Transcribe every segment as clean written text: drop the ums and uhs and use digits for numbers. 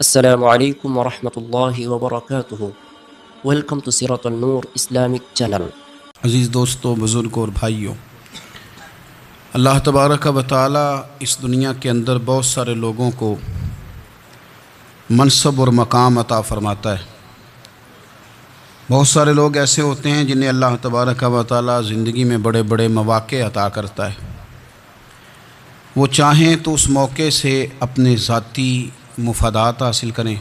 السلام علیکم ورحمۃ اللہ وبرکاتہ۔ ویلکم ٹو سیرۃ النور اسلامک چینل۔ عزیز دوستو، بزرگوں اور بھائیوں، اللہ تبارک و تعالی اس دنیا کے اندر بہت سارے لوگوں کو منصب اور مقام عطا فرماتا ہے۔ بہت سارے لوگ ایسے ہوتے ہیں جنہیں اللہ تبارک و تعالی زندگی میں بڑے بڑے مواقع عطا کرتا ہے۔ وہ چاہیں تو اس موقع سے اپنے ذاتی مفادات حاصل کریں،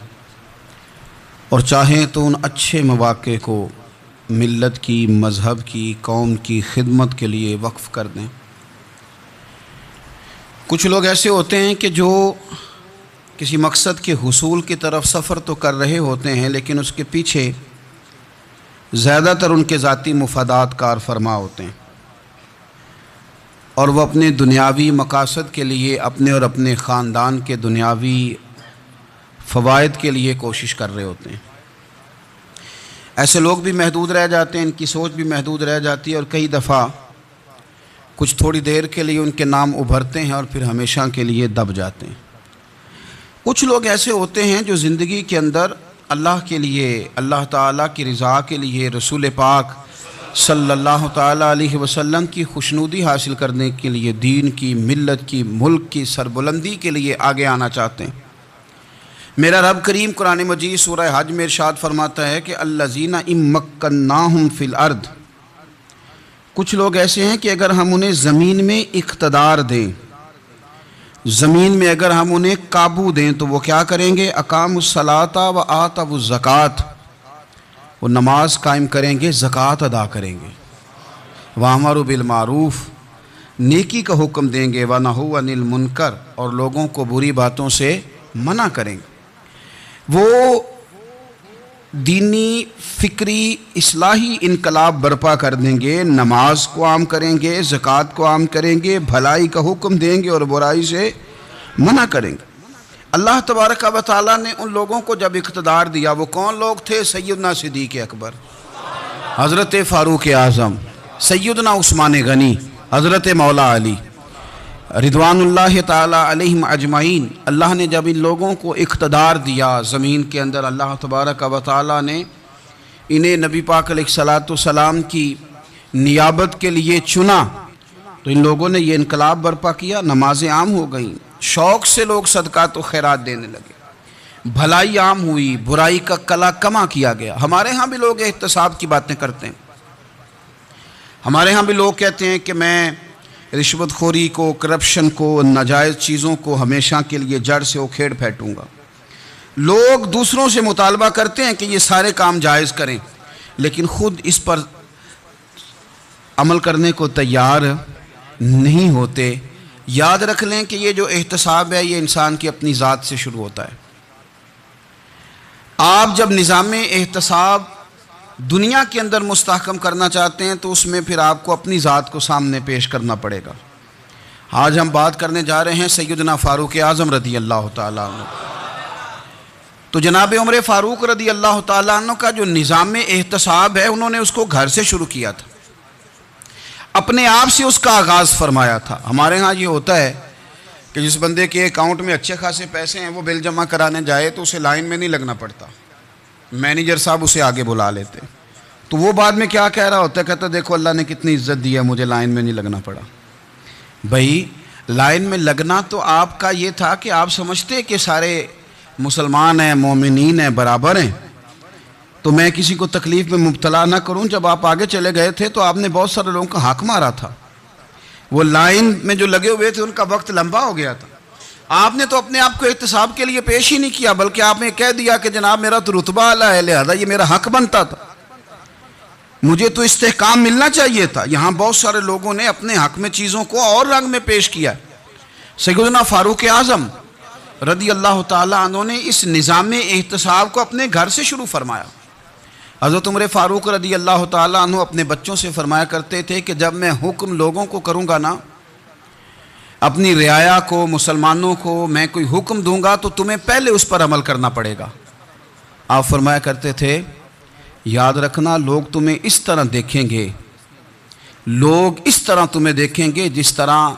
اور چاہیں تو ان اچھے مواقع کو ملت کی، مذہب کی، قوم کی خدمت کے لیے وقف کر دیں۔ کچھ لوگ ایسے ہوتے ہیں کہ جو کسی مقصد کے حصول کی طرف سفر تو کر رہے ہوتے ہیں، لیکن اس کے پیچھے زیادہ تر ان کے ذاتی مفادات کار فرما ہوتے ہیں، اور وہ اپنے دنیاوی مقاصد کے لیے، اپنے اور اپنے خاندان کے دنیاوی فوائد کے لیے کوشش کر رہے ہوتے ہیں۔ ایسے لوگ بھی محدود رہ جاتے ہیں، ان کی سوچ بھی محدود رہ جاتی ہے، اور کئی دفعہ کچھ تھوڑی دیر کے لیے ان کے نام ابھرتے ہیں اور پھر ہمیشہ کے لیے دب جاتے ہیں۔ کچھ لوگ ایسے ہوتے ہیں جو زندگی کے اندر اللہ کے لیے، اللہ تعالیٰ کی رضا کے لیے، رسول پاک صلی اللہ تعالیٰ علیہ وسلم کی خوشنودی حاصل کرنے کے لیے، دین کی، ملت کی، ملک کی سربلندی کے لیے آگے آنا چاہتے ہیں۔ میرا رب کریم قرآن مجید سورہ حج میں ارشاد فرماتا ہے کہ الذین ان مکناہم فی الارض، کچھ لوگ ایسے ہیں کہ اگر ہم انہیں زمین میں اقتدار دیں، زمین میں اگر ہم انہیں قابو دیں، تو وہ کیا کریں گے؟ اقاموا الصلاۃ و آتوا الزکوٰۃ، وہ نماز قائم کریں گے، زکوٰۃ ادا کریں گے، وامروا بالمعروف، نیکی کا حکم دیں گے، ونہوا عن المنکر، اور لوگوں کو بری باتوں سے منع کریں گے۔ وہ دینی، فکری، اصلاحی انقلاب برپا کر دیں گے، نماز کو عام کریں گے، زکوٰۃ کو عام کریں گے، بھلائی کا حکم دیں گے اور برائی سے منع کریں گے۔ اللہ تبارک و تعالیٰ نے ان لوگوں کو جب اقتدار دیا، وہ کون لوگ تھے؟ سیدنا صدیق اکبر، حضرت فاروق اعظم، سیدنا عثمان غنی، حضرت مولا علی رضوان اللہ تعالیٰ علیہم اجمعین۔ اللہ نے جب ان لوگوں کو اقتدار دیا زمین کے اندر، اللہ تبارک و تعالیٰ نے انہیں نبی پاک علیہ الصلاۃ والسلام کی نیابت کے لیے چنا، تو ان لوگوں نے یہ انقلاب برپا کیا، نمازیں عام ہو گئیں، شوق سے لوگ صدقات و خیرات دینے لگے، بھلائی عام ہوئی، برائی کا کلا کما کیا گیا۔ ہمارے ہاں بھی لوگ احتساب کی باتیں کرتے ہیں، ہمارے ہاں بھی لوگ کہتے ہیں کہ میں رشوت خوری کو، کرپشن کو، ناجائز چیزوں کو ہمیشہ کے لیے جڑ سے اکھیڑ پھینٹوں گا۔ لوگ دوسروں سے مطالبہ کرتے ہیں کہ یہ سارے کام جائز کریں، لیکن خود اس پر عمل کرنے کو تیار نہیں ہوتے۔ یاد رکھ لیں کہ یہ جو احتساب ہے، یہ انسان کی اپنی ذات سے شروع ہوتا ہے۔ آپ جب نظام احتساب دنیا کے اندر مستحکم کرنا چاہتے ہیں، تو اس میں پھر آپ کو اپنی ذات کو سامنے پیش کرنا پڑے گا۔ آج ہم بات کرنے جا رہے ہیں سیدنا فاروق اعظم رضی اللہ تعالیٰ عنہ۔ تو جناب عمر فاروق رضی اللہ تعالیٰ عنہ کا جو نظام احتساب ہے، انہوں نے اس کو گھر سے شروع کیا تھا، اپنے آپ سے اس کا آغاز فرمایا تھا۔ ہمارے ہاں یہ ہوتا ہے کہ جس بندے کے اکاؤنٹ میں اچھے خاصے پیسے ہیں، وہ بل جمع کرانے جائے تو اسے لائن میں نہیں لگنا پڑتا، مینیجر صاحب اسے آگے بلا لیتے، تو وہ بعد میں کیا کہہ رہا ہوتا ہے؟ کہتا دیکھو اللہ نے کتنی عزت دی ہے، مجھے لائن میں نہیں لگنا پڑا۔ بھائی لائن میں لگنا تو آپ کا یہ تھا کہ آپ سمجھتے کہ سارے مسلمان ہیں، مومنین ہیں، برابر ہیں، تو میں کسی کو تکلیف میں مبتلا نہ کروں۔ جب آپ آگے چلے گئے تھے تو آپ نے بہت سارے لوگوں کا حق مارا تھا، وہ لائن میں جو لگے ہوئے تھے ان کا وقت لمبا ہو گیا تھا۔ آپ نے تو اپنے آپ کو احتساب کے لیے پیش ہی نہیں کیا، بلکہ آپ نے کہہ دیا کہ جناب میرا تو رتبہ اعلیٰ ہے، لہذا یہ میرا حق بنتا تھا، مجھے تو استحکام ملنا چاہیے تھا۔ یہاں بہت سارے لوگوں نے اپنے حق میں چیزوں کو اور رنگ میں پیش کیا۔ سیدنا فاروق اعظم رضی اللہ تعالیٰ عنہ نے اس نظام احتساب کو اپنے گھر سے شروع فرمایا۔ حضرت عمر فاروق رضی اللہ تعالیٰ عنہ اپنے بچوں سے فرمایا کرتے تھے کہ جب میں حکم لوگوں کو کروں گا نا، اپنی رعایا کو، مسلمانوں کو میں کوئی حکم دوں گا تو تمہیں پہلے اس پر عمل کرنا پڑے گا۔ آپ فرمایا کرتے تھے یاد رکھنا، لوگ تمہیں اس طرح دیکھیں گے، لوگ اس طرح تمہیں دیکھیں گے جس طرح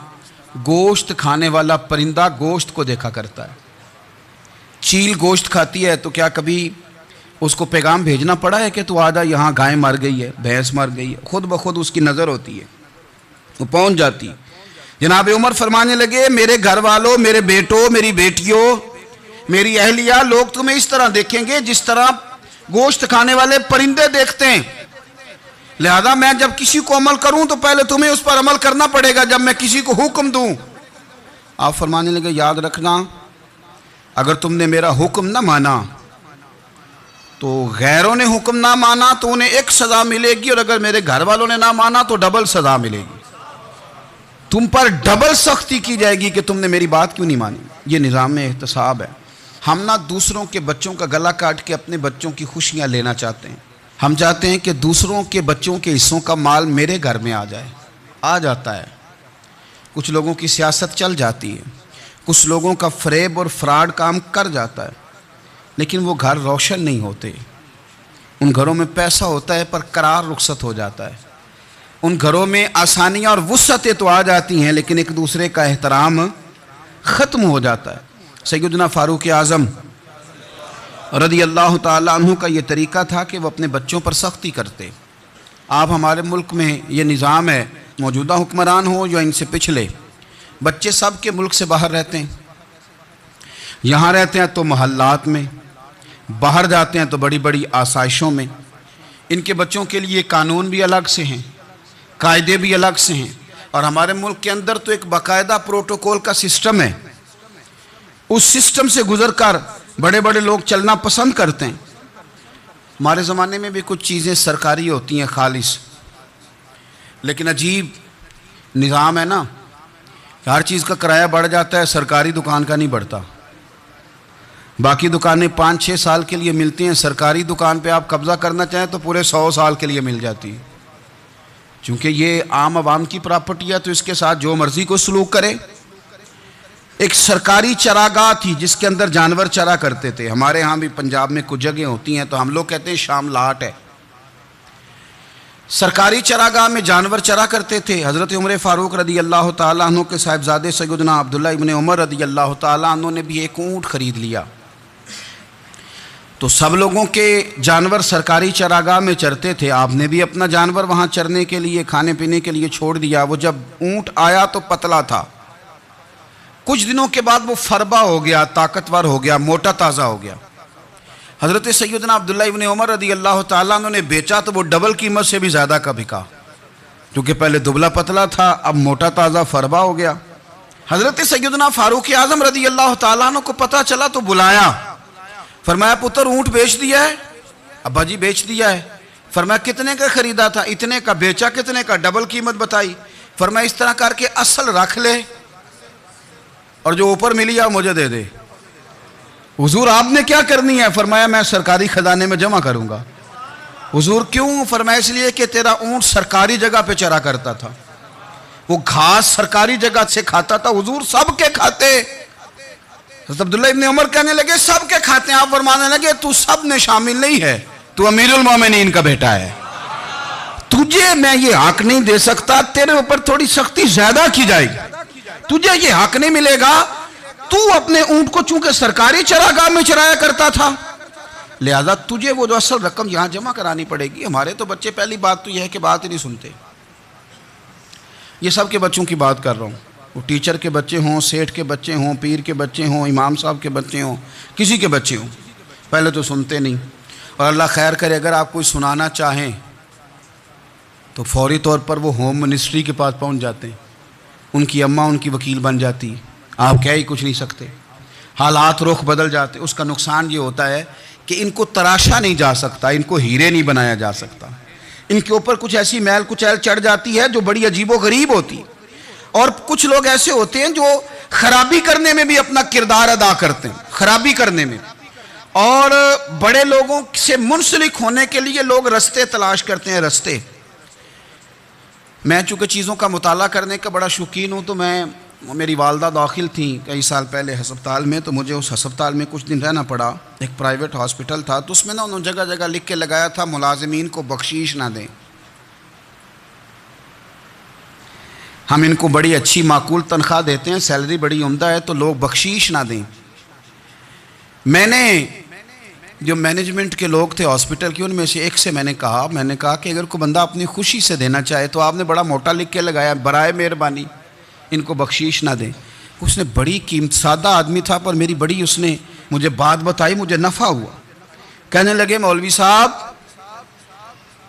گوشت کھانے والا پرندہ گوشت کو دیکھا کرتا ہے۔ چیل گوشت کھاتی ہے تو کیا کبھی اس کو پیغام بھیجنا پڑا ہے کہ تو آجا یہاں گائے مر گئی ہے، بھینس مر گئی ہے؟ خود بخود اس کی نظر ہوتی ہے، وہ پہنچ جاتی. جناب عمر فرمانے لگے میرے گھر والوں، میرے بیٹوں، میری بیٹیوں، میری اہلیہ، لوگ تمہیں اس طرح دیکھیں گے جس طرح گوشت کھانے والے پرندے دیکھتے ہیں. لہذا میں جب کسی کو عمل کروں تو پہلے تمہیں اس پر عمل کرنا پڑے گا جب میں کسی کو حکم دوں. آپ فرمانے لگے یاد رکھنا اگر تم نے میرا حکم نہ مانا تو غیروں نے حکم نہ مانا تو انہیں ایک سزا ملے گی، اور اگر میرے گھر والوں نے نہ مانا تو ڈبل سزا ملے گی. تم پر ڈبل سختی کی جائے گی کہ تم نے میری بات کیوں نہیں مانی. یہ نظام احتساب ہے. ہم نہ دوسروں کے بچوں کا گلا کاٹ کے اپنے بچوں کی خوشیاں لینا چاہتے ہیں. ہم چاہتے ہیں کہ دوسروں کے بچوں کے حصوں کا مال میرے گھر میں آ جائے. آ جاتا ہے. کچھ لوگوں کی سیاست چل جاتی ہے، کچھ لوگوں کا فریب اور فراڈ کام کر جاتا ہے، لیکن وہ گھر روشن نہیں ہوتے. ان گھروں میں پیسہ ہوتا ہے پر قرار رخصت ہو جاتا ہے. ان گھروں میں آسانیاں اور وسعتیں تو آ جاتی ہیں لیکن ایک دوسرے کا احترام ختم ہو جاتا ہے. سیدنا فاروق اعظم رضی اللہ تعالیٰ عنہ کا یہ طریقہ تھا کہ وہ اپنے بچوں پر سختی کرتے. آپ ہمارے ملک میں یہ نظام ہے، موجودہ حکمران ہو یا ان سے پچھلے، بچے سب کے ملک سے باہر رہتے ہیں. یہاں رہتے ہیں تو محلات میں، باہر جاتے ہیں تو بڑی بڑی آسائشوں میں. ان کے بچوں کے لیے قانون بھی الگ سے ہیں، قاعدے بھی الگ سے ہیں. اور ہمارے ملک کے اندر تو ایک باقاعدہ پروٹوکول کا سسٹم ہے. اس سسٹم سے گزر کر بڑے بڑے لوگ چلنا پسند کرتے ہیں. ہمارے زمانے میں بھی کچھ چیزیں سرکاری ہوتی ہیں خالص، لیکن عجیب نظام ہے نا، ہر چیز کا کرایہ بڑھ جاتا ہے، سرکاری دکان کا نہیں بڑھتا. باقی دکانیں 5-6 سال کے لیے ملتی ہیں، سرکاری دکان پہ آپ قبضہ کرنا چاہیں تو پورے 100 سال کے لیے مل جاتی ہے. چونکہ یہ عام عوام کی پراپرٹی ہے تو اس کے ساتھ جو مرضی کو سلوک کرے. ایک سرکاری چراگاہ تھی جس کے اندر جانور چرا کرتے تھے. ہمارے ہاں بھی پنجاب میں کچھ جگہیں ہوتی ہیں تو ہم لوگ کہتے ہیں شام لاٹ ہے. سرکاری چراگاہ میں جانور چرا کرتے تھے. حضرت عمر فاروق رضی اللہ تعالیٰ عنہ کے صاحبزادے سیدنا عبداللہ ابن عمر رضی اللہ تعالیٰ عنہ نے بھی ایک اونٹ خرید لیا. تو سب لوگوں کے جانور سرکاری چراگاہ میں چرتے تھے. آپ نے بھی اپنا جانور وہاں چرنے کے لیے، کھانے پینے کے لیے چھوڑ دیا. وہ جب اونٹ آیا تو پتلا تھا، کچھ دنوں کے بعد وہ فربا ہو گیا، طاقتور ہو گیا، موٹا تازہ ہو گیا. حضرت سیدنا عبداللہ ابن عمر رضی اللہ تعالیٰ عنہ نے بیچا تو وہ ڈبل قیمت سے بھی زیادہ کا بکا، کیونکہ پہلے دبلا پتلا تھا، اب موٹا تازہ فربا ہو گیا. حضرت سیدنا فاروق اعظم رضی اللہ تعالیٰ عنہ کو پتہ چلا تو بلایا. فرمایا پتر اونٹ بیچ دیا ہے؟ ابا جی بیچ دیا ہے. فرمایا کتنے کا خریدا تھا؟ اتنے کا. بیچا کتنے کا؟ ڈبل قیمت بتائی. فرمایا اس طرح کر کے اصل رکھ لے اور جو اوپر ملی ہے مجھے دے دے. حضور آپ نے کیا کرنی ہے؟ فرمایا میں سرکاری خزانے میں جمع کروں گا. حضور کیوں؟ فرمایا اس لیے کہ تیرا اونٹ سرکاری جگہ پہ چرا کرتا تھا، وہ گھاس سرکاری جگہ سے کھاتا تھا. حضور سب کے کھاتے. حضرت عبداللہ ابن عمر کہنے لگے سب کے کھاتے ہیں. آپ فرمانے لگے تو سب میں شامل نہیں ہے، تو امیر المومنین کا بیٹا ہے، تجھے میں یہ حق نہیں دے سکتا. تیرے اوپر تھوڑی سختی زیادہ کی جائے گی، تجھے یہ حق نہیں ملے گا. تو اپنے اونٹ کو چونکہ سرکاری چراگاہ میں چرایا کرتا تھا، لہذا تجھے وہ جو اصل رقم یہاں جمع کرانی پڑے گی. ہمارے تو بچے پہلی بات تو یہ ہے کہ بات ہی نہیں سنتے. یہ سب کے بچوں کی بات کر رہا ہوں، وہ ٹیچر کے بچے ہوں، سیٹھ کے بچے ہوں، پیر کے بچے ہوں، امام صاحب کے بچے ہوں، کسی کے بچے ہوں، پہلے تو سنتے نہیں. اور اللہ خیر کرے اگر آپ کوئی سنانا چاہیں تو فوری طور پر وہ ہوم منسٹری کے پاس پہنچ جاتے ہیں. ان کی اماں ان کی وکیل بن جاتی، آپ کہہ ہی کچھ نہیں سکتے. حالات رخ بدل جاتے. اس کا نقصان یہ ہوتا ہے کہ ان کو تراشا نہیں جا سکتا، ان کو ہیرے نہیں بنایا جا سکتا. ان کے اوپر کچھ ایسی میل کچیل چڑھ جاتی ہے جو بڑی عجیب و غریب ہوتی. اور کچھ لوگ ایسے ہوتے ہیں جو خرابی کرنے میں بھی اپنا کردار ادا کرتے ہیں، خرابی کرنے میں. اور بڑے لوگوں سے منسلک ہونے کے لیے لوگ رستے تلاش کرتے ہیں، رستے. میں چونکہ چیزوں کا مطالعہ کرنے کا بڑا شوقین ہوں، تو میری والدہ داخل تھیں کئی سال پہلے ہسپتال میں، تو مجھے اس ہسپتال میں کچھ دن رہنا پڑا. ایک پرائیویٹ ہاسپٹل تھا، تو اس میں انہوں نے جگہ جگہ لکھ کے لگایا تھا ملازمین کو بخشیش نہ دیں. ہم ان کو بڑی اچھی معقول تنخواہ دیتے ہیں، سیلری بڑی عمدہ ہے، تو لوگ بخشیش نہ دیں. میں نے جو مینجمنٹ کے لوگ تھے ہاسپٹل کے، ان میں سے ایک سے میں نے کہا کہ اگر کوئی بندہ اپنی خوشی سے دینا چاہے تو آپ نے بڑا موٹا لکھ کے لگایا برائے مہربانی ان کو بخشیش نہ دیں. اس نے بڑی قیمت، سادہ آدمی تھا پر میری بڑی اس نے مجھے بات بتائی، مجھے نفع ہوا. کہنے لگے مولوی صاحب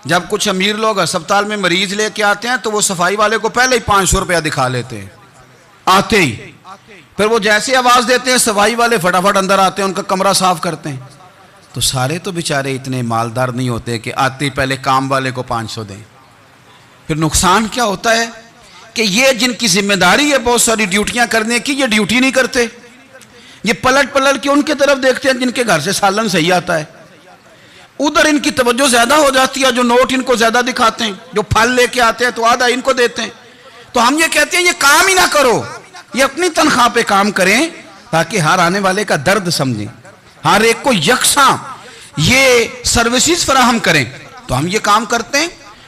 جب کچھ امیر لوگ ہسپتال میں مریض لے کے آتے ہیں تو وہ صفائی والے کو پہلے ہی 500 روپیہ دکھا لیتے ہیں آتے ہی، پھر وہ جیسے آواز دیتے ہیں صفائی والے فٹافٹ اندر آتے ہیں، ان کا کمرہ صاف کرتے ہیں. تو سارے تو بیچارے اتنے مالدار نہیں ہوتے کہ آتے ہی پہلے کام والے کو 500 دیں. پھر نقصان کیا ہوتا ہے کہ یہ جن کی ذمہ داری ہے بہت ساری ڈیوٹیاں کرنے کی، یہ ڈیوٹی نہیں کرتے، یہ پلٹ کے ان کے طرف دیکھتے ہیں جن کے گھر سے سالن صحیح آتا ہے، ادھر ان کی توجہ زیادہ ہو جاتی ہے، جو نوٹ ان کو زیادہ دکھاتے ہیں، جو پھل لے کے آتے ہیں تو آدھا ان کو دیتے ہیں. تو ہم یہ کہتے ہیں یہ کام ہی نہ کرو، یہ اپنی تنخواہ پہ کام کریں تاکہ ہر آنے والے کا درد سمجھیں، ہر ایک کو یکساں یہ سروسز فراہم کریں. تو ہم یہ کام کرتے ہیں.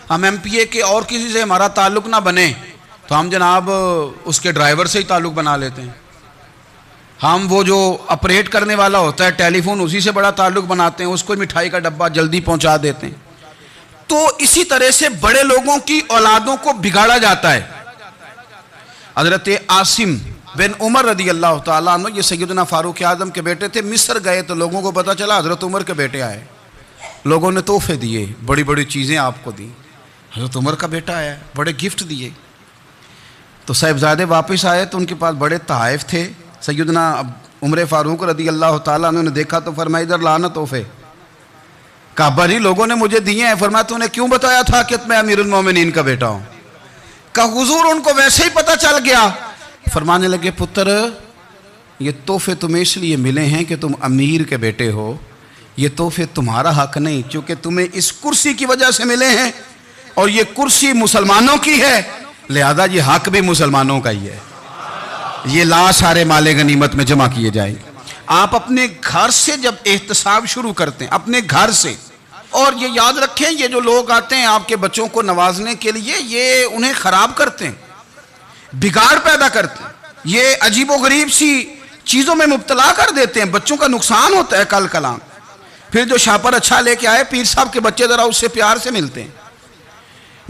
ہم ایم پی اے کے اور کسی سے ہمارا تعلق نہ بنے تو ہم جناب اس کے ڈرائیور سے ہی تعلق بنا لیتے ہیں. ہم وہ جو آپریٹ کرنے والا ہوتا ہے ٹیلی فون، اسی سے بڑا تعلق بناتے ہیں، اس کو مٹھائی کا ڈبہ جلدی پہنچا دیتے ہیں. تو اسی طرح سے بڑے لوگوں کی اولادوں کو بگاڑا جاتا ہے. حضرت عاصم بن عمر رضی اللہ تعالیٰ عنہ، یہ سیدنا فاروق اعظم کے بیٹے تھے. مصر گئے تو لوگوں کو پتا چلا حضرت عمر کے بیٹے آئے. لوگوں نے تحفے دیے، بڑی بڑی چیزیں آپ کو دی. حضرت عمر کا بیٹا آیا، بڑے گفٹ دیے. تو صاحبزادے واپس آئے تو ان کے پاس بڑے تحائف تھے. سیدنا عمر فاروق رضی اللہ تعالیٰ عنہ نے دیکھا تو فرمایا ادھر لانا تحفے. کہا ابا جی لوگوں نے مجھے دیے ہیں. فرمایا تو نے کیوں بتایا تھا کہ میں امیر المومنین کا بیٹا ہوں؟ کہا حضور ان کو ویسے ہی پتہ چل گیا. فرمانے لگے پتر یہ تحفے تمہیں اس لیے ملے ہیں کہ تم امیر کے بیٹے ہو، یہ تحفے تمہارا حق نہیں، چونکہ تمہیں اس کرسی کی وجہ سے ملے ہیں اور یہ کرسی مسلمانوں کی ہے، لہذا یہ حق بھی مسلمانوں کا ہی ہے. یہ لا سارے مال غنیمت میں جمع کیے جائیں. آپ اپنے گھر سے جب احتساب شروع کرتے ہیں، اپنے گھر سے، اور یہ یاد رکھیں یہ جو لوگ آتے ہیں آپ کے بچوں کو نوازنے کے لیے، یہ انہیں خراب کرتے ہیں، بگاڑ پیدا کرتے ہیں، یہ عجیب و غریب سی چیزوں میں مبتلا کر دیتے ہیں. بچوں کا نقصان ہوتا ہے کل کلام. پھر جو شاپر اچھا لے کے آئے پیر صاحب کے بچے ذرا اس سے پیار سے ملتے ہیں،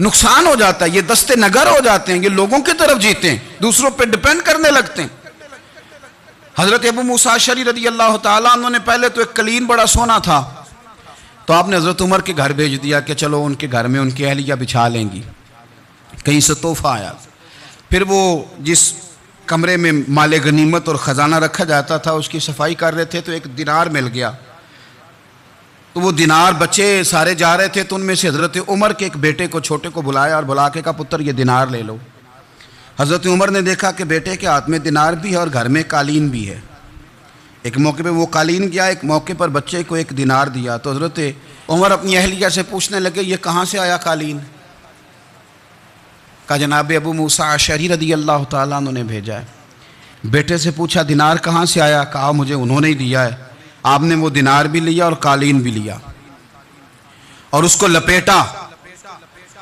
نقصان ہو جاتا ہے. یہ دستے نگر ہو جاتے ہیں، یہ لوگوں کی طرف جیتے ہیں، دوسروں پہ ڈیپینڈ کرنے لگتے ہیں. حضرت ابو موسیٰ اشعری رضی اللہ تعالیٰ عنہ نے پہلے تو ایک قلین بڑا سونا تھا تو آپ نے حضرت عمر کے گھر بھیج دیا کہ چلو ان کے گھر میں ان کی اہلیہ بچھا لیں گی. کہیں سے تحفہ آیا. پھر وہ جس کمرے میں مال غنیمت اور خزانہ رکھا جاتا تھا اس کی صفائی کر رہے تھے تو ایک دینار مل گیا. تو وہ دینار بچے سارے جا رہے تھے تو ان میں سے حضرت عمر کے ایک بیٹے کو چھوٹے کو بلایا اور بلا کے کہا پتر یہ دینار لے لو. حضرت عمر نے دیکھا کہ بیٹے کے ہاتھ میں دینار بھی ہے اور گھر میں قالین بھی ہے. ایک موقع پہ وہ قالین گیا، ایک موقع پر بچے کو ایک دینار دیا. تو حضرت عمر اپنی اہلیہ سے پوچھنے لگے یہ کہاں سے آیا قالین؟ کہا جناب ابو موسیٰ اشعری رضی اللہ تعالیٰ عنہ نے بھیجا ہے. بیٹے سے پوچھا دینار کہاں سے آیا؟ کہا مجھے انہوں نے ہی دیا ہے. آپ نے وہ دینار بھی لیا اور قالین بھی لیا اور اس کو لپیٹا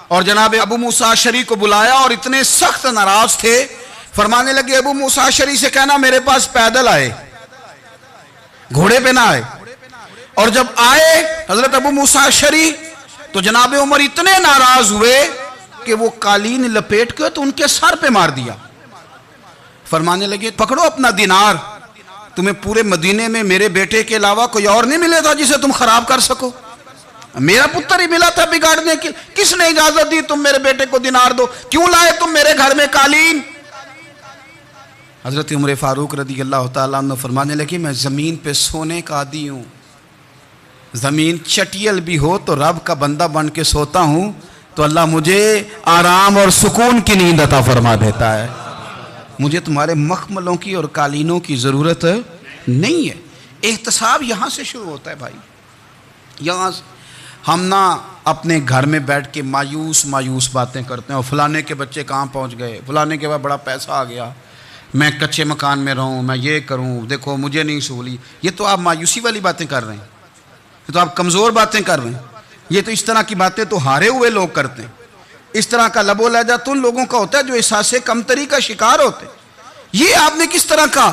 اور جناب ابو موسیٰ اشعری کو بلایا اور اتنے سخت ناراض تھے. فرمانے لگے ابو موسیٰ اشعری سے کہنا میرے پاس پیدل آئے، گھوڑے پہ نہ آئے. اور جب آئے حضرت ابو موسیٰ اشعری تو جناب عمر اتنے ناراض ہوئے کہ وہ قالین لپیٹ کے تو ان کے سر پہ مار دیا. فرمانے لگے پکڑو اپنا دینار، تمہیں پورے مدینے میں میرے بیٹے کے علاوہ کوئی اور نہیں ملے تھا جسے تم خراب کر سکو، میرا پتر ہی ملا تھا بگاڑنے کی. کس نے اجازت دی تم میرے بیٹے کو دینار دو؟ کیوں لائے تم میرے گھر میں قالین؟ حضرت عمر فاروق رضی اللہ تعالیٰ عنہ فرمانے لگے میں زمین پہ سونے کا عادی ہوں، زمین چٹیل بھی ہو تو رب کا بندہ بن کے سوتا ہوں تو اللہ مجھے آرام اور سکون کی نیند عطا فرما دیتا ہے. مجھے تمہارے مخملوں کی اور قالینوں کی ضرورت نہیں ہے. احتساب یہاں سے شروع ہوتا ہے بھائی. یہاں ہم نہ اپنے گھر میں بیٹھ کے مایوس باتیں کرتے ہیں اور فلانے کے بچے کہاں پہنچ گئے، فلانے کے بعد بڑا پیسہ آ گیا، میں کچے مکان میں رہوں، میں یہ کروں، دیکھو مجھے نہیں سہولی. یہ تو آپ مایوسی والی باتیں کر رہے ہیں، یہ تو آپ کمزور باتیں کر رہے ہیں. یہ تو اس طرح کی باتیں تو ہارے ہوئے لوگ کرتے ہیں. اس طرح کا لب و لہجہ تو ان لوگوں کا ہوتا ہے جو احساس کمتری کا شکار ہوتے ہیں. یہ آپ نے کس طرح کا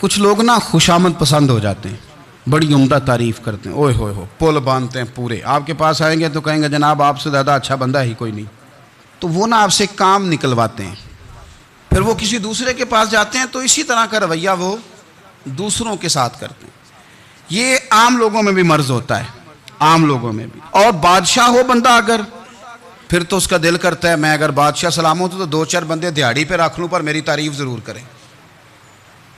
کچھ لوگ نا خوشامد پسند ہو جاتے ہیں، بڑی عمدہ تعریف کرتے ہیں، اوئے ہوئے ہو پول باندھتے ہیں پورے، آپ کے پاس آئیں گے تو کہیں گے جناب آپ سے زیادہ اچھا بندہ ہی کوئی نہیں، تو وہ نا آپ سے کام نکلواتے ہیں، پھر وہ کسی دوسرے کے پاس جاتے ہیں تو اسی طرح کا رویہ وہ دوسروں کے ساتھ کرتے ہیں۔ یہ عام لوگوں میں بھی مرض ہوتا ہے، عام لوگوں میں بھی۔ اور بادشاہ ہو بندہ اگر، پھر تو اس کا دل کرتا ہے میں اگر بادشاہ سلام ہوں تو دو چار بندے دیہڑی پہ رکھ لوں پر میری تعریف ضرور کریں۔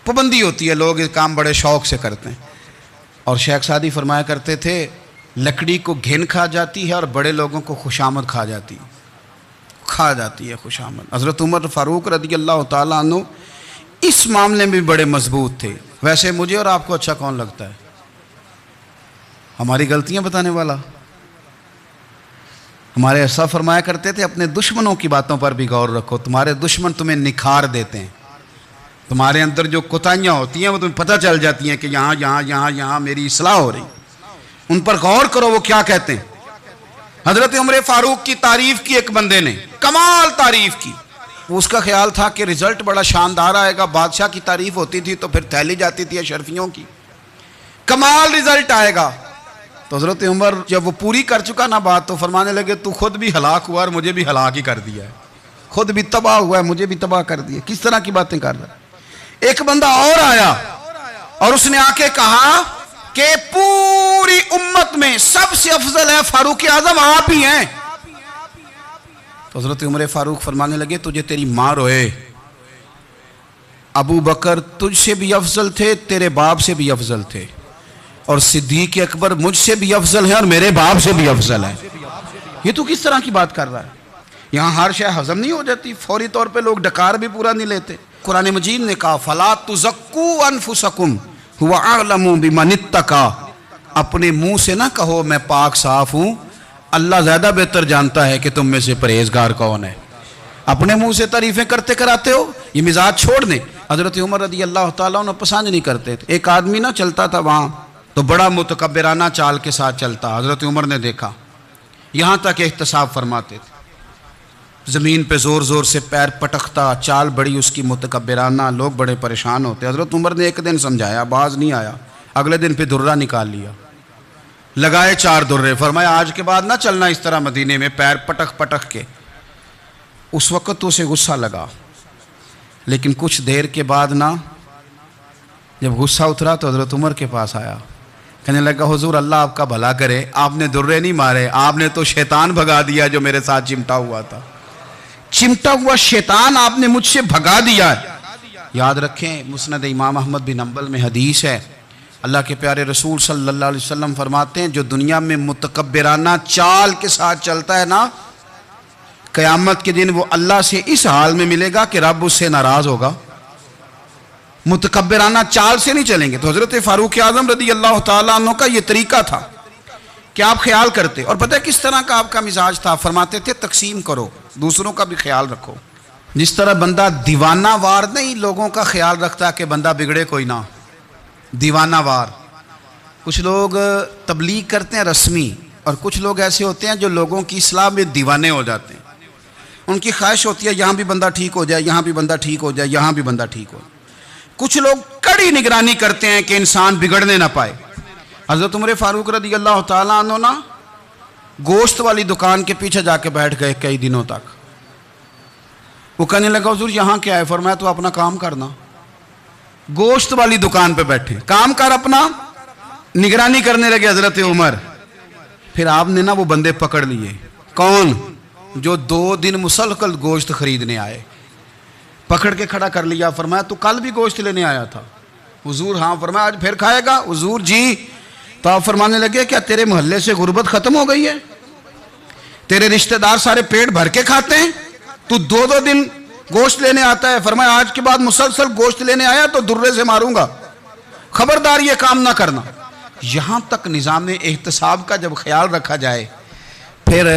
پابندی ہوتی ہے، لوگ یہ کام بڑے شوق سے کرتے ہیں۔ اور شیخ سعدی فرمایا کرتے تھے لکڑی کو گھن کھا جاتی ہے اور بڑے لوگوں کو خوشامد کھا جاتی ہے خوشامد۔ حضرت عمر فاروق رضی اللہ تعالیٰ عنہ اس معاملے میں بھی بڑے مضبوط تھے۔ ویسے مجھے اور آپ کو اچھا کون لگتا ہے؟ ہماری غلطیاں بتانے والا؟ ہمارے ایسا فرمایا کرتے تھے اپنے دشمنوں کی باتوں پر بھی غور رکھو، تمہارے دشمن تمہیں نکھار دیتے ہیں، تمہارے اندر جو کوتاہیاں ہوتی ہیں وہ تمہیں پتہ چل جاتی ہیں کہ یہاں میری اصلاح ہو رہی، ان پر غور کرو وہ کیا کہتے ہیں۔ حضرت عمر فاروق کی تعریف کی ایک بندے نے، کمال تعریف کی، اس کا خیال تھا کہ رزلٹ بڑا شاندار آئے گا، بادشاہ کی تعریف ہوتی تھی تو پھر تھیلی جاتی تھی اشرفیوں کی، کمال رزلٹ آئے گا۔ تو حضرت عمر جب وہ پوری کر چکا نا بات تو فرمانے لگے تو خود بھی ہلاک ہوا اور مجھے بھی ہلاک ہی کر دیا ہے، خود بھی تباہ ہوا ہے مجھے بھی تباہ کر دیا۔ کس طرح کی باتیں کر رہا ہے؟ ایک بندہ اور آیا اور اس نے آ کے کہا کہ پوری امت میں سب سے افضل ہے فاروق اعظم آپ ہی ہیں۔ تو حضرت عمر فاروق فرمانے لگے تجھے تیری ماں روئے، ابو بکر تجھ سے بھی افضل تھے، تیرے باپ سے بھی افضل تھے، اور صدیق اکبر مجھ سے بھی افضل ہے اور میرے باپ سے بھی افضل ہے۔ یہ تو کس طرح کی بات کر رہا ہے؟ یہاں ہر شے ہضم نہیں ہو جاتی، فوری طور پہ لوگ ڈکار بھی پورا نہیں لیتے۔ قرآن مجید نے کہا فَلَا تُزَكُّوا أَنفُسَكُمْ هُوَ أَعْلَمُ بِمَنِ اتَّقَىٰ، اپنے منہ سے نہ کہو میں پاک صاف ہوں، اللہ زیادہ بہتر جانتا ہے کہ تم میں سے پرہیزگار کون ہے۔ اپنے منہ سے تعریفیں کرتے کراتے ہو، یہ مزاج چھوڑ دیں۔ حضرت عمر رضی اللہ تعالیٰ عنہ پسند نہیں کرتے تھے۔ ایک آدمی نہ چلتا تھا وہاں تو بڑا متکبرانہ چال کے ساتھ چلتا، حضرت عمر نے دیکھا، یہاں تک احتساب فرماتے تھے، زمین پہ زور زور سے پیر پٹکتا، چال بڑی اس کی متکبرانہ، لوگ بڑے پریشان ہوتے۔ حضرت عمر نے ایک دن سمجھایا، باز نہیں آیا، اگلے دن پہ درہ نکال لیا، لگائے 4 درے، فرمایا آج کے بعد نہ چلنا اس طرح مدینے میں پیر پٹک پٹک کے۔ اس وقت تو اسے غصہ لگا، لیکن کچھ دیر کے بعد نا جب غصہ اترا تو حضرت عمر کے پاس آیا، کہنے لگا حضور اللہ آپ کا بھلا کرے، آپ نے درے نہیں مارے، آپ نے تو شیطان بھگا دیا جو میرے ساتھ چمٹا ہوا تھا، چمٹا ہوا شیطان آپ نے مجھ سے بھگا دیا ہے۔ یاد رکھیں مسند امام احمد بن حنبل میں حدیث ہے، اللہ کے پیارے رسول صلی اللہ علیہ وسلم فرماتے ہیں جو دنیا میں متکبرانہ چال کے ساتھ چلتا ہے نا، قیامت کے دن وہ اللہ سے اس حال میں ملے گا کہ رب اس سے ناراض ہوگا۔ متکبرانہ چال سے نہیں چلیں گے۔ تو حضرت فاروق اعظم رضی اللہ تعالیٰ عنہ کا یہ طریقہ تھا کہ آپ خیال کرتے، اور پتہ ہے کس طرح کا آپ کا مزاج تھا؟ فرماتے تھے تقسیم کرو، دوسروں کا بھی خیال رکھو۔ جس طرح بندہ دیوانہ وار نہیں لوگوں کا خیال رکھتا کہ بندہ بگڑے کوئی نہ، دیوانہ وار۔ کچھ لوگ تبلیغ کرتے ہیں رسمی، اور کچھ لوگ ایسے ہوتے ہیں جو لوگوں کی اصلاح میں دیوانے ہو جاتے ہیں، ان کی خواہش ہوتی ہے یہاں بھی بندہ ٹھیک ہو جائے، یہاں بھی بندہ ٹھیک ہو جائے، یہاں بھی بندہ ٹھیک ہو۔ کچھ لوگ کڑی نگرانی کرتے ہیں کہ انسان بگڑنے نہ پائے۔ حضرت عمر فاروق رضی اللہ تعالیٰ عنہ نا گوشت والی دکان کے پیچھے جا کے بیٹھ گئے کئی دنوں تک۔ وہ کہنے لگا حضور یہاں کیا ہے؟ فرمایا تو اپنا کام کرنا۔ گوشت والی دکان پہ بیٹھے، کام کر اپنا، نگرانی کرنے لگے حضرت عمر۔ پھر آپ نے نا وہ بندے پکڑ لیے، کون؟ جو 2 دن مسلسل گوشت خریدنے آئے، پکڑ کے کھڑا کر لیا۔ فرمایا تو کل بھی گوشت لینے آیا تھا؟ حضور ہاں۔ فرمایا آج پھر کھائے گا؟ حضور جی۔ تو آپ فرمانے لگے کیا تیرے محلے سے غربت ختم ہو گئی ہے؟ تیرے رشتہ دار سارے پیٹ بھر کے کھاتے ہیں، تو 2 دن گوشت لینے آتا ہے؟ فرمایا آج کے بعد مسلسل گوشت لینے آیا تو درے سے ماروں گا، خبردار یہ کام نہ کرنا۔ یہاں تک نظام احتساب کا جب خیال رکھا جائے پھر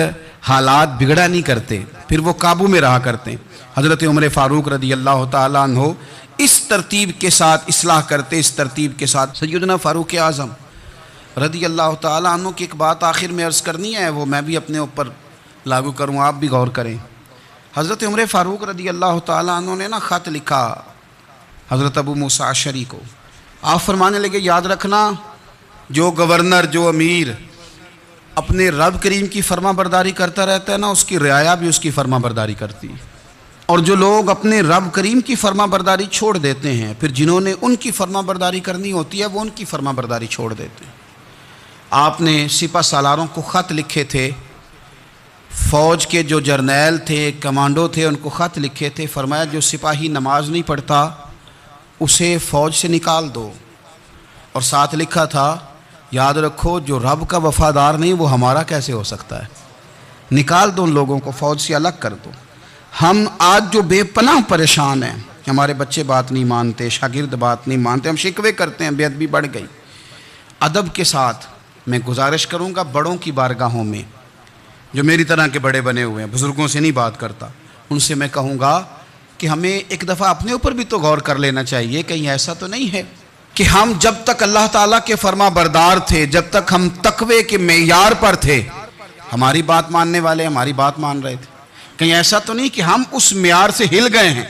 حالات بگڑا نہیں کرتے، پھر وہ قابو میں رہا کرتے ہیں۔ حضرت عمر فاروق رضی اللہ تعالیٰ عنہ اس ترتیب کے ساتھ اصلاح کرتے، اس ترتیب کے ساتھ۔ سیدنا فاروق اعظم رضی اللہ تعالیٰ عنہ کی ایک بات آخر میں عرض کرنی ہے، وہ میں بھی اپنے اوپر لاگو کروں، آپ بھی غور کریں۔ حضرت عمر فاروق رضی اللہ تعالیٰ عنہ نے نا خط لکھا حضرت ابو موسیٰ اشعری کو۔ آپ فرمانے لگے یاد رکھنا جو گورنر جو امیر اپنے رب کریم کی فرما برداری کرتا رہتا ہے نا، اس کی رعایا بھی اس کی فرما برداری کرتی ہے، اور جو لوگ اپنے رب کریم کی فرما برداری چھوڑ دیتے ہیں پھر جنہوں نے ان کی فرما برداری کرنی ہوتی ہے وہ ان کی فرما برداری چھوڑ دیتے ہیں۔ آپ نے سپہ سالاروں کو خط لکھے تھے، فوج کے جو جرنیل تھے کمانڈو تھے ان کو خط لکھے تھے، فرمایا جو سپاہی نماز نہیں پڑھتا اسے فوج سے نکال دو، اور ساتھ لکھا تھا یاد رکھو جو رب کا وفادار نہیں وہ ہمارا کیسے ہو سکتا ہے، نکال دو ان لوگوں کو، فوج سے الگ کر دو۔ ہم آج جو بے پناہ پریشان ہیں، ہمارے بچے بات نہیں مانتے، شاگرد بات نہیں مانتے، ہم شکوے کرتے ہیں، بے ادبی بڑھ گئی۔ ادب کے ساتھ میں گزارش کروں گا بڑوں کی بارگاہوں میں، جو میری طرح کے بڑے بنے ہوئے ہیں، بزرگوں سے نہیں بات کرتا، ان سے میں کہوں گا کہ ہمیں ایک دفعہ اپنے اوپر بھی تو غور کر لینا چاہیے، کہیں ایسا تو نہیں ہے کہ ہم جب تک اللہ تعالیٰ کے فرما بردار تھے، جب تک ہم تقوی کے معیار پر تھے، ہماری بات ماننے والے ہماری بات مان رہے تھے، کہیں ایسا تو نہیں کہ ہم اس معیار سے ہل گئے ہیں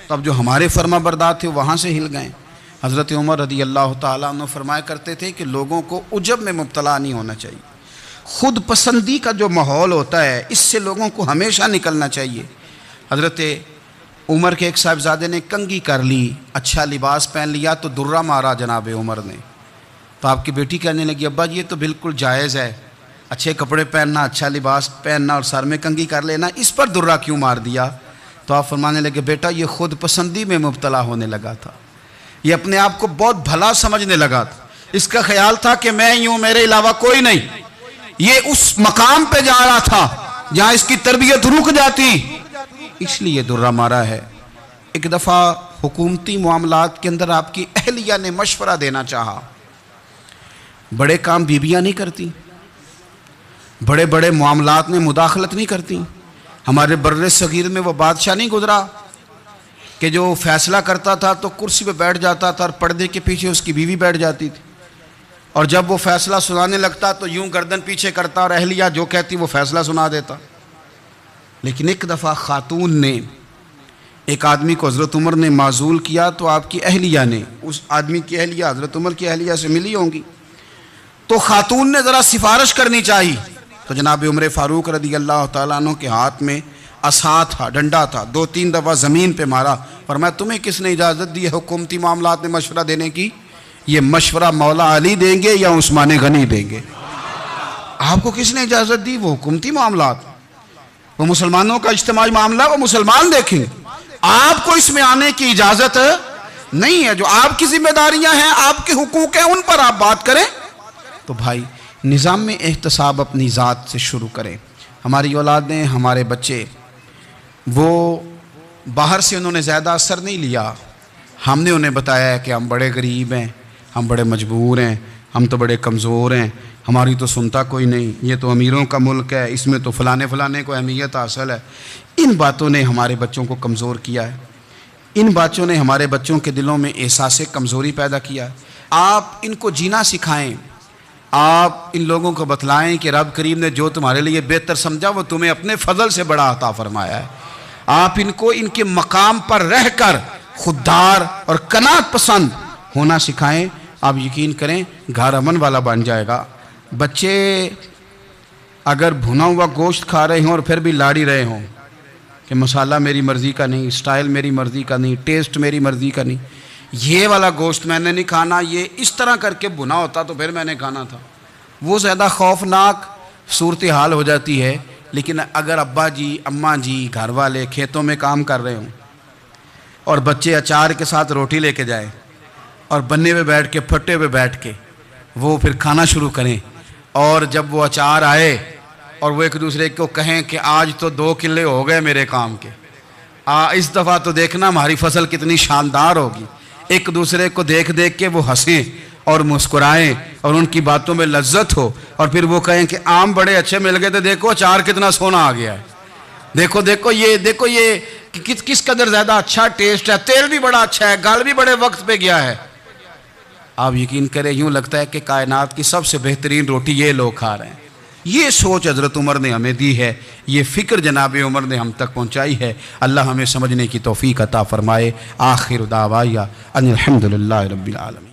تو اب جو ہمارے فرما بردار تھے وہاں سے ہل گئے۔ حضرت عمر رضی اللہ تعالیٰ عنہ فرمایا کرتے تھے کہ لوگوں کو عجب میں مبتلا نہیں ہونا چاہیے، خود پسندی کا جو ماحول ہوتا ہے اس سے لوگوں کو ہمیشہ نکلنا چاہیے۔ حضرت عمر کے ایک صاحبزادے نے کنگھی کر لی، اچھا لباس پہن لیا تو درہ مارا جناب عمر نے، تو آپ کی بیٹی کہنے لگی ابا یہ تو بالکل جائز ہے، اچھے کپڑے پہننا، اچھا لباس پہننا اور سر میں کنگھی کر لینا، اس پر درہ کیوں مار دیا؟ تو آپ فرمانے لگے بیٹا یہ خود پسندی میں مبتلا ہونے لگا تھا، یہ اپنے آپ کو بہت بھلا سمجھنے لگا تھا، اس کا خیال تھا کہ میں یوں میرے علاوہ کوئی نہیں، یہ اس مقام پہ جا رہا تھا جہاں اس کی تربیت رک جاتی، اس لیے درہ مارا ہے۔ ایک دفعہ حکومتی معاملات کے اندر آپ کی اہلیہ نے مشورہ دینا چاہا، بڑے کام بیویاں نہیں کرتی، بڑے بڑے معاملات میں مداخلت نہیں کرتی۔ ہمارے بر صغیر میں وہ بادشاہ نہیں گزرا کہ جو فیصلہ کرتا تھا تو کرسی پہ بیٹھ جاتا تھا اور پردے کے پیچھے اس کی بیوی بیٹھ جاتی تھی، اور جب وہ فیصلہ سنانے لگتا تو یوں گردن پیچھے کرتا اور اہلیہ جو کہتی وہ فیصلہ سنا دیتا۔ لیکن ایک دفعہ خاتون نے ایک آدمی کو حضرت عمر نے معزول کیا تو آپ کی اہلیہ نے اس آدمی کی اہلیہ حضرت عمر کی اہلیہ سے ملی ہوں گی، تو خاتون نے ذرا سفارش کرنی چاہی، تو جناب عمر فاروق رضی اللہ تعالیٰ عنہ کے ہاتھ میں عصا تھا، ڈنڈا تھا، 2-3 دفعہ زمین پہ مارا، فرمایا تمہیں کس نے اجازت دی ہے حکومتی معاملات میں مشورہ دینے کی؟ یہ مشورہ مولا علی دیں گے یا عثمان غنی دیں گے؟ آپ کو کس نے اجازت دی؟ وہ حکومتی معاملات، وہ مسلمانوں کا اجتماعی معاملہ، وہ مسلمان دیکھیں، آپ کو اس میں آنے کی اجازت نہیں ہے۔ جو آپ کی ذمہ داریاں ہیں، آپ کے حقوق ہیں، ان پر آپ بات کریں۔ تو بھائی نظام میں احتساب اپنی ذات سے شروع کریں۔ ہماری اولادیں، ہمارے بچے، وہ باہر سے انہوں نے زیادہ اثر نہیں لیا، ہم نے انہیں بتایا ہے کہ ہم بڑے غریب ہیں، ہم بڑے مجبور ہیں، ہم تو بڑے کمزور ہیں، ہماری تو سنتا کوئی نہیں، یہ تو امیروں کا ملک ہے، اس میں تو فلانے کو اہمیت حاصل ہے۔ ان باتوں نے ہمارے بچوں کو کمزور کیا ہے، ان باتوں نے ہمارے بچوں کے دلوں میں احساس کمزوری پیدا کیا ہے۔ آپ ان کو جینا سکھائیں، آپ ان لوگوں کو بتلائیں کہ رب کریم نے جو تمہارے لیے بہتر سمجھا وہ تمہیں اپنے فضل سے بڑا عطا فرمایا ہے۔ آپ ان کو ان کے مقام پر رہ کر خوددار اور قناعت پسند ہونا سکھائیں، آپ یقین کریں گھر امن والا بن جائے گا۔ بچے اگر بھنا ہوا گوشت کھا رہے ہوں اور پھر بھی لاڑی رہے ہوں کہ مسالہ میری مرضی کا نہیں، سٹائل میری مرضی کا نہیں، ٹیسٹ میری مرضی کا نہیں، یہ والا گوشت میں نے نہیں کھانا، یہ اس طرح کر کے بھنا ہوتا تو پھر میں نے کھانا تھا، وہ زیادہ خوفناک صورتحال ہو جاتی ہے۔ لیکن اگر ابا جی، اماں جی، گھر والے کھیتوں میں کام کر رہے ہوں اور بچے اچار کے ساتھ روٹی لے کے جائیں اور بننے پہ بیٹھ کے، پھٹے پہ بیٹھ کے وہ پھر کھانا شروع کریں، اور جب وہ اچار آئے اور وہ ایک دوسرے کو کہیں کہ آج تو 2 کلے ہو گئے میرے کام کے، اس دفعہ تو دیکھنا ہماری فصل کتنی شاندار ہوگی، ایک دوسرے کو دیکھ دیکھ کے وہ ہنسیں اور مسکرائیں اور ان کی باتوں میں لذت ہو، اور پھر وہ کہیں کہ آم بڑے اچھے مل گئے تھے، دیکھو اچار کتنا سونا آ گیا ہے، دیکھو یہ کس قدر زیادہ اچھا ٹیسٹ ہے، تیل بھی بڑا اچھا ہے، گل بھی بڑے وقت پہ گیا ہے۔ آپ یقین کریں یوں لگتا ہے کہ کائنات کی سب سے بہترین روٹی یہ لوگ کھا رہے ہیں، یہ سوچ حضرت عمر نے ہمیں دی ہے، یہ فکر جناب عمر نے ہم تک پہنچائی ہے۔ اللہ ہمیں سمجھنے کی توفیق عطا فرمائے۔ آخر دعوایا ان الحمدللہ رب العالمین۔